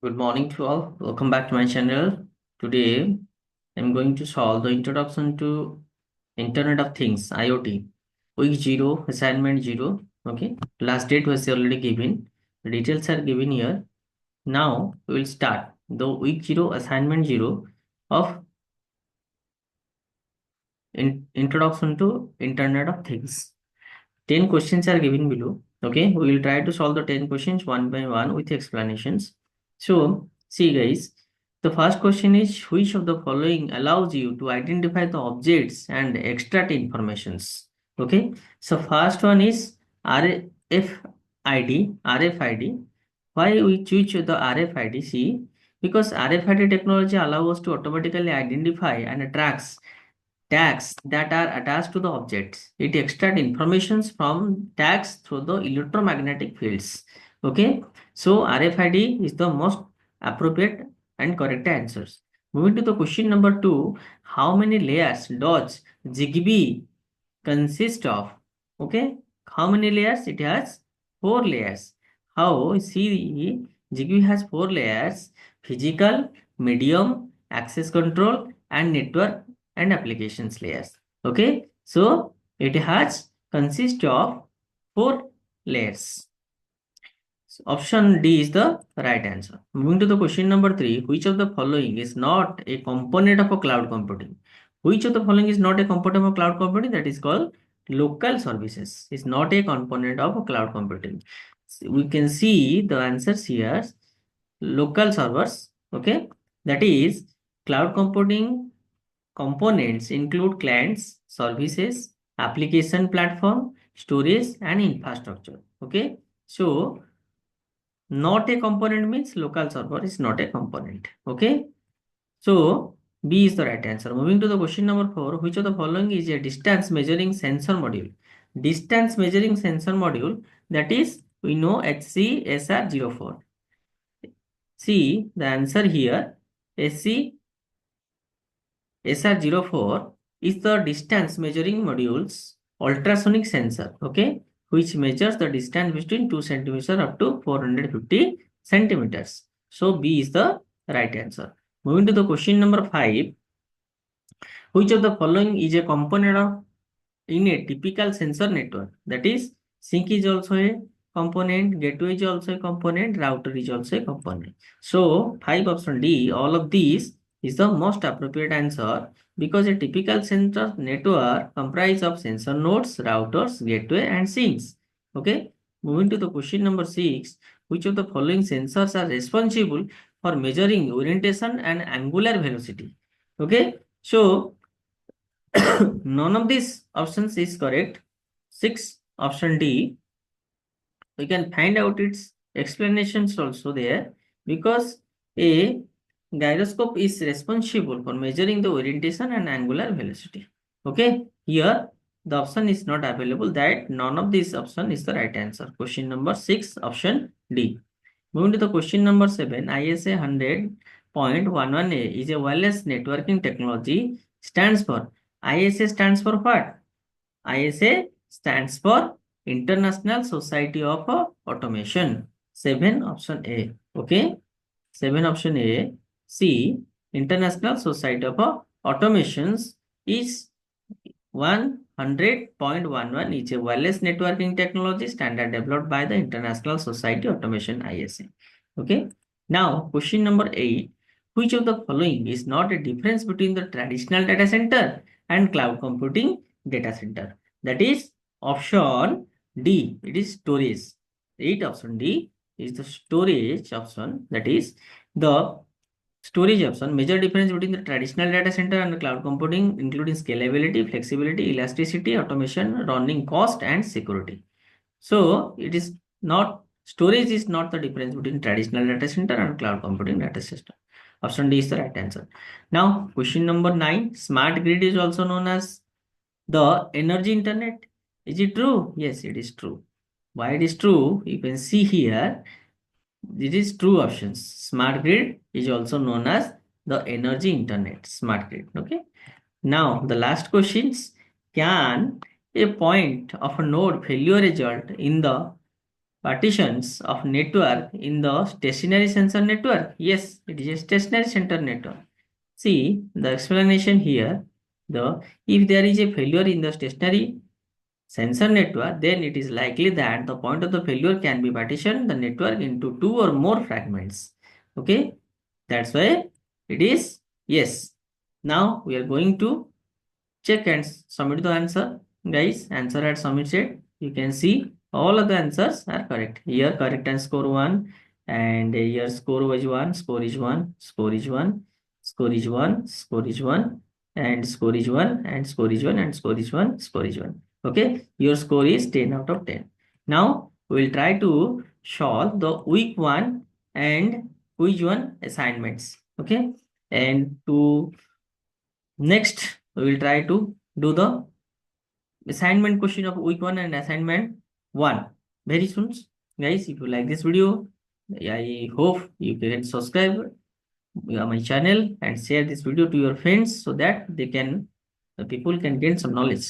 Good morning to all. Welcome back to my channel. Today, I'm going to solve the introduction to Internet of Things (IoT). Week 0, assignment 0. Okay. Last date was already given. The details are given here. Now, we will start the week 0, assignment 0 of Introduction to Internet of Things. 10 questions are given below. Okay. We will try to solve the 10 questions one by one with explanations. So, see guys, the first question is which of the following allows you to identify the objects and extract informations? Okay. So, first one is RFID. Why we choose the RFID? See, because RFID technology allows us to automatically identify and tracks tags that are attached to the objects. It extracts informations from tags through the electromagnetic fields. Okay, so RFID is the most appropriate and correct answers. Moving to the question number 2, how many layers does Zigbee consist of? Okay, how many layers? It has 4 layers. How? See, Zigbee has 4 layers: physical, medium, access control, and network and applications layers. Okay, so it has consist of 4 layers. So option D is the right answer. Moving to the question number 3, which of the following is not a component of a cloud computing? Which of the following is not a component of a cloud computing? That is called local services. Is not a component of a cloud computing. So we can see the answers here. Local servers. Okay, that is cloud computing components include clients, services, application platform, storage, and infrastructure. Okay, so not a component means local server is not a component. Okay, so B is the right answer. Moving to the question number 4, which of the following is a distance measuring sensor module? Distance measuring sensor module, that is we know HCSR04. See the answer here. SR04 is the distance measuring module's ultrasonic sensor, okay, which measures the distance between 2 centimeters up to 450 centimeters. So B is the right answer. Moving to the question number 5, which of the following is a component of in a typical sensor network? That is, sync is also a component, gateway is also a component, router is also a component. So 5 option D, all of these is the most appropriate answer because a typical sensor network comprises of sensor nodes, routers, gateway, and sinks. Okay. Moving to the question number 6, which of the following sensors are responsible for measuring orientation and angular velocity? Okay. So none of these options is correct. 6 option D. We can find out its explanations also there because a gyroscope is responsible for measuring the orientation and angular velocity. Okay, here the option is not available, that none of these option is the right answer. Question number 6 option D. Moving to the question number 7, ISA 100.11a is a wireless networking technology. Stands for ISA stands for what? ISA stands for International Society of Automation. 7 option A. Okay. 7 option A. C. International Society of Automations is 100.11 is a wireless networking technology standard developed by the International Society Automation ISA. Okay. Now, question number 8. Which of the following is not a difference between the traditional data center and cloud computing data center? That is option D. It is storage. 8 option D is the storage option. That is the storage option. Major difference between the traditional data center and the cloud computing, including scalability, flexibility, elasticity, automation, running cost, and security. So it is not, storage is not the difference between traditional data center and cloud computing data center. Option D is the right answer. Now, question number 9. Smart grid is also known as the energy internet. Is it true? Yes, it is true. Why it is true? You can see here. This is true options. Smart grid is also known as the energy internet. Smart grid. Okay. Now the last questions. Can a point of a node failure result in the partitions of network in the stationary sensor network? Yes, it is a stationary sensor network. See the explanation here. The if there is a failure in the stationary sensor network, then it is likely that the point of the failure can be partitioned the network into two or more fragments. Okay, that's why it is yes. Now we are going to check and submit the answer. Guys, answer at submitted. You can see all of the answers are correct. Here correct and score 1, and here score was 1, score is 1, score is 1, score is 1, score is 1, and score is 1, and score is 1, and score is 1, score is 1. Okay, your score is 10 out of 10. Now we will try to solve the week 1 and quiz 1 assignments. Okay, and to next we will try to do the assignment question of week 1 and assignment 1 very soon. Guys, if you like this video, I hope you can subscribe my channel and share this video to your friends so that they can the people can gain some knowledge.